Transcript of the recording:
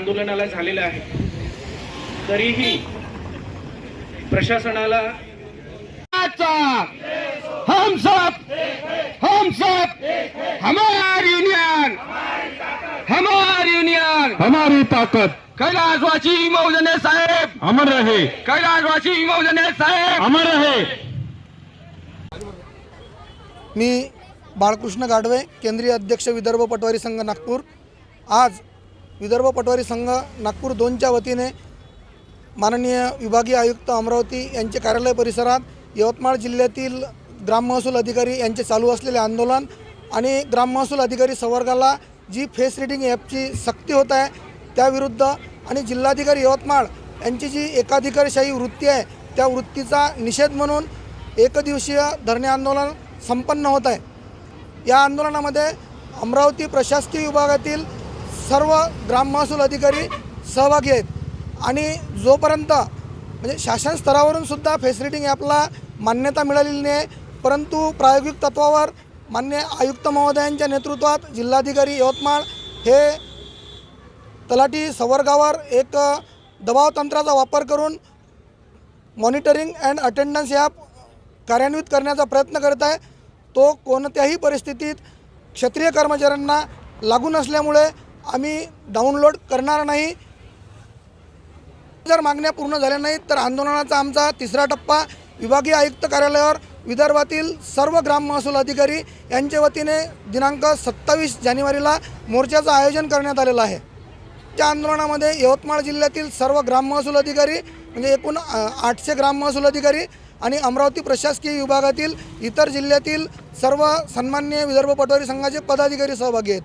आंदोलनाला झालेलं आहे, तरीही प्रशासनाला हम सब हमारी यूनियन हमारी ताकत। कैलाशवासी मौजने साहेब अमर रहे, कैलाशवासी मौजने साहेब अमर रहे। मी बाळकृष्ण गाढवे, केंद्रीय अध्यक्ष विदर्भ पटवारी संघ नागपूर। आज विदर्भ पटवारी संघ नागपूर 2च्या वतीने माननीय विभागीय आयुक्त अमरावती यांचे कार्यालय परिसरात यवतमाळ जिल्ह्यातील ग्राम महसूल अधिकारी यांचे चालू असलेले आंदोलन आणि ग्राम महसूल अधिकारी संवर्गाला जी फेस रीडिंग ॲपची सक्ती होत आहे त्याविरुद्ध आणि जिल्हाधिकारी यवतमाळ यांची जी एकाधिकारशाही वृत्ती आहे त्या वृत्तीचा निषेध म्हणून एकदिवसीय धरणे आंदोलन संपन्न होत आहे। या आंदोलनामध्ये अमरावती प्रशासकीय विभागातील सर्व ग्राम महसूल अधिकारी सहभागी आहेत आणि जोपर्यंत म्हणजे शासन स्तरावरून सुद्धा फेस रीडिंग ॲपला मान्यता मिळालेली नाही, परंतु प्रायोगिक तत्वावर मान्य आयुक्त महोदयांच्या नेतृत्वात जिल्हाधिकारी यवतमाळ हे तलाठी संवर्गावर एक दबाव तंत्राचा वापर करून मॉनिटरिंग अँड अटेंडन्स ॲप कार्यान्वित करण्याचा प्रयत्न करत आहे। तो कोणत्याही परिस्थितीत क्षेत्रीय कर्मचाऱ्यांना लागू नसल्यामुळे आम्ही डाउनलोड करणार नाही। जर मागण्या पूर्ण झाल्या नाहीत तर आंदोलनाचा आमचा तिसरा टप्पा विभागीय आयुक्त कार्यालयावर विदर्भातील सर्व ग्राम महसूल अधिकारी यांच्या वतीने दिनांक 27 जानेवारीला मोर्चाचं आयोजन करण्यात आलेलं आहे। त्या आंदोलनामध्ये यवतमाळ जिल्ह्यातील सर्व ग्राम महसूल अधिकारी म्हणजे एकूण 800 ग्राम महसूल अधिकारी आणि अमरावती प्रशासकीय विभागातील इतर जिल्ह्यातील सर्व सन्माननीय विदर्भ पटवारी संघाचे पदाधिकारी सहभागी आहेत।